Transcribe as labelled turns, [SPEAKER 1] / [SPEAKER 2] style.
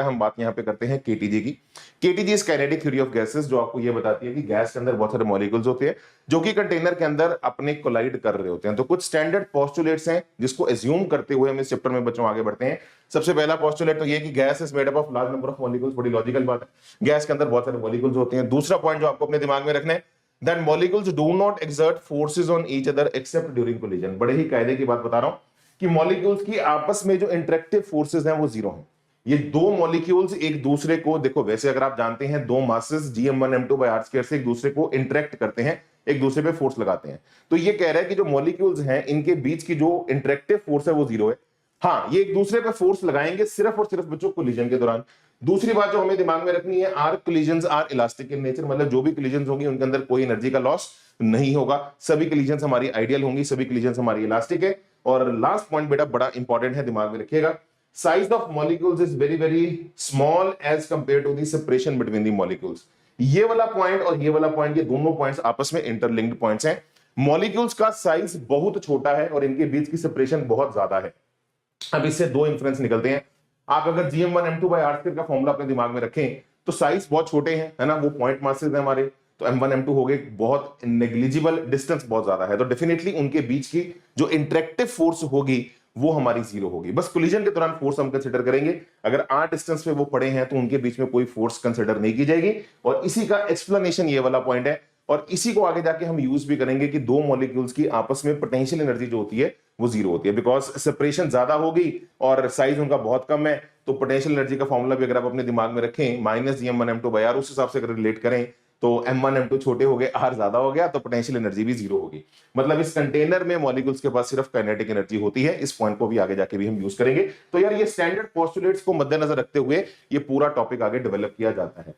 [SPEAKER 1] हम बात यहाँ पे करते हैं केटीजी की। KTG is kinetic theory of gases, जो आपको ये बताती है कि गैस के अंदर बहुत सारे मॉलिक्यूल्स होते हैं जो कि कंटेनर के अंदर अपने कोलाइड कर रहे होते हैं। तो कुछ स्टैंडर्ड पोस्टुलेट्स हैं जिसको एज्यूम करते हुए हम इस चैप्टर में बच्चों आगे बढ़ते हैं। सबसे पहला पोस्टुलेट तो ये कि gas is made up of large number of molecules. बड़ी लॉजिकल बात है, गैस के अंदर बहुत सारे मॉलिक्यूल्स होते हैं। दूसरा पॉइंट जो आपको अपने दिमाग में रखना है, that molecules do not exert forces on each other accept during collision. बड़े ही कायदे की बात बता रहा हूं कि मॉलिक्यूल्स की आपस में जो इंटरेक्टिव फोर्सेस हैं वो जीरो हैं। ये दो मॉलिक्यूल्स एक दूसरे को, देखो वैसे अगर आप जानते हैं दो मासेस gm1m2/r² से एक दूसरे को इंटरेक्ट करते हैं, एक दूसरे पे फोर्स लगाते हैं। तो ये कह रहा है कि जो मॉलिक्यूल्स हैं इनके बीच की जो इंटरेक्टिव फोर्स है वो जीरो है। हाँ, ये एक दूसरे पे फोर्स लगाएंगे सिर्फ और सिर्फ बच्चों कोलिजन के दौरान। दूसरी बात जो हमें दिमाग में रखनी है, are collisions are elastic in nature, मतलब जो भी कोलिजन्स होंगी उनके अंदर कोई एनर्जी का लॉस नहीं होगा। सभी कोलिजन्स हमारी आइडियल होंगी, सभी कोलिजन्स हमारी इलास्टिक है। और लास्ट पॉइंट बेटा बड़ा इंपॉर्टेंट है, दिमाग में रखिएगा, size of molecules is very very small as compare to the separation between the molecules. ये वाला पॉइंट और ये वाला पॉइंट, ये दोनों पॉइंट्स आपस में इंटरलिंक्ड पॉइंट्स हैं। मॉलिक्यूल्स का साइज बहुत छोटा है और इनके बीच की सेपरेशन बहुत ज्यादा है। अब इससे दो इंफरेंस निकलते हैं। आप अगर gm1m2/r² का फॉर्मूला अपने दिमाग में रखें तो साइज बहुत छोटे हैं, है ना, वो पॉइंट मासेस हैं हमारे, तो m1 m2 हो गए, बहुत नेग्लिजिबल, डिस्टेंस बहुत ज्यादा है, तो डेफिनेटली उनके बीच की जो इंटरेक्टिव फोर्स होगी वो हमारी जीरो होगी। बस कोलिजन के दौरान फोर्स हम कंसीडर करेंगे। अगर r डिस्टेंस पे वो पड़े हैं तो उनके बीच में कोई फोर्स कंसीडर नहीं की जाएगी। और इसी का एक्सप्लेनेशन ये वाला पॉइंट है, और इसी को आगे जाके हम यूज भी करेंगे कि दो मॉलिक्यूल्स की आपस में पोटेंशियल एनर्जी जो होती है वो जीरो होती है, बिकॉज सेपरेशन ज्यादा होगी और साइज उनका बहुत कम है। तो पोटेंशियल एनर्जी का फॉर्मूला भी अगर आप अपने दिमाग में रखें, -gm1m2/r, उस हिसाब से अगर रिलेट करें तो m1 m2 छोटे हो गए, r ज्यादा हो गया, तो पोटेंशियल एनर्जी भी जीरो होगी। मतलब इस कंटेनर में मॉलिक्यूल्स के पास सिर्फ काइनेटिक एनर्जी होती है। इस पॉइंट को भी आगे जाके भी हम यूज करेंगे। तो यार ये स्टैंडर्ड पोस्टुलेट्स को मद्देनजर रखते हुए ये पूरा टॉपिक आगे डेवलप किया जाता है।